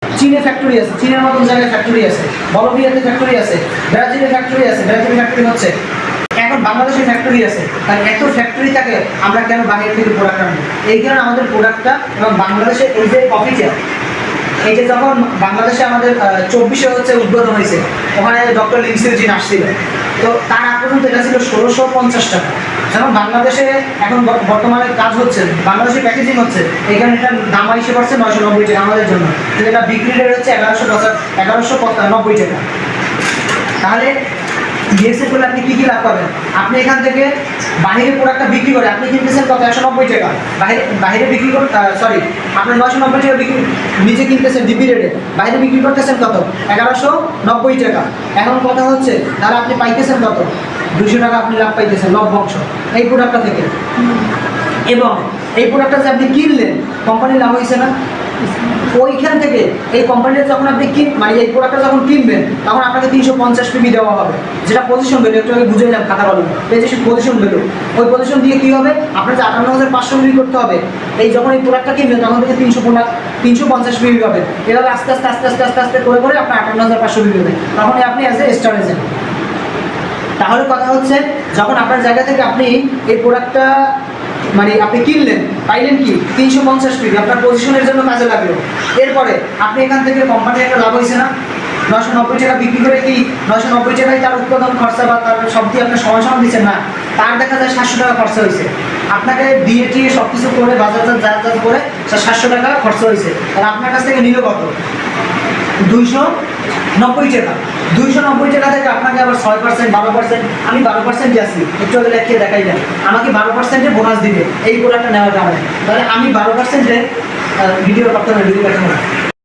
চীনে ফ্যাক্টরি আছে, চীনের মতন জায়গায় ফ্যাক্টরি আছে, বলভিয়াতে ফ্যাক্টরি আছে, ব্রাজিলে ফ্যাক্টরি আছে, ব্রাজিলে ফ্যাক্টরি হচ্ছে, এখন বাংলাদেশে ফ্যাক্টরি আছে। তাই এত ফ্যাক্টরি থাকে, আমরা কেন বাইরে থেকে প্রোডাক্ট আনবো? এই কারণে আমাদের প্রোডাক্টটা এবং বাংলাদেশে এই যে কফিটা, এই যে যখন বাংলাদেশে আমাদের 24-এ হচ্ছে উদ্বোধন হয়েছে, ওখানে ডক্টর লিমসিউজিন আসছিল, তো তার আগ পর্যন্ত এটা ছিল 1650 টাকা। যেমন বাংলাদেশে এখন বর্তমানে কাজ হচ্ছে, বাংলাদেশে প্যাকেজিং হচ্ছে, এখানে এটার দাম এসে পড়ছে 990 টাকা আমাদের জন্য, কিন্তু এটা বিক্রি রেট হচ্ছে 1190 টাকা। তাহলে ডিএক্সএ করলে আপনি কী কী লাভ পাবেন? আপনি এখান থেকে বাইরে প্রোডাক্টটা বিক্রি করে আপনি কিনতেছেন কত? 190 টাকা। বাইরে বিক্রি করে আপনি 990 টাকা বিক্রি, নিজে কিনতেছেন ডিপি রেটে, বাইরে বিক্রি করতেছেন কত? 1190 টাকা। এখন কথা হচ্ছে, তাহলে আপনি পাইতেছেন কত? 200 টাকা আপনি লাভ পাইতেছেন লভ্যাংশ এই প্রোডাক্টটা থেকে। এবং এই প্রোডাক্টটা যে আপনি কিনলেন, কোম্পানির লাভ হয়েছে না? ওইখান থেকে এই কোম্পানিতে যখন আপনি মানে এই প্রোডাক্টটা যখন কিনবেন, তখন আপনাকে 350 পিবি দেওয়া হবে, যেটা পজিশন ভ্যালু, একটু আগে বুঝে নিলাম খাতা কলমে, এই যে পজিশন ভ্যালু, ওই পজিশন দিয়ে কী হবে, আপনার যে 58,500 পিবি করতে হবে, এই যখন এই প্রোডাক্টটা কিনবেন তখন থেকে 350 পিবি পাবেন। এভাবে আস্তে আস্তে আস্তে আস্তে আস্তে আস্তে করে করে আপনার 58,500 পিবি হবে, তখনই আপনি অ্যাজ এ স্টার এজেন্ট। তাহলে কথা হচ্ছে, যখন আপনার জায়গা থেকে আপনি এই প্রোডাক্টটা মানে আপনি কিনলেন, পাইলেন কি 350 পিবি, আপনার পজিশনের জন্য কাজে লাগলো। এরপরে আপনি এখান থেকে কোম্পানির একটা লাভ হয়েছে না? 990 টাকা বিক্রি করে কি 990 টাকায় তার উৎপাদন খরচা বা তার সব দিয়ে আপনার সময় সময় দিচ্ছেন না, তার দেখা যায় 700 টাকা খরচা হয়েছে। আপনাকে দিয়ে টিয়ে সব কিছু করে বাজার যা করে 700 টাকা খরচা হয়েছে, আর আপনার কাছ থেকে নিল কত? 290 টাকা। 290 টাকা থেকে আপনাকে আবার 6%, 12%, আমি 12% আছি, একটু আগে লেখিয়ে দেখাই দেন, আমাকে 12% বোনাস দিবে এই প্রোডাক্টটা নেওয়ার কারণে। তাহলে আমি 12% ভিডিও করতে হবে, ভিডিও কাটতে হবে।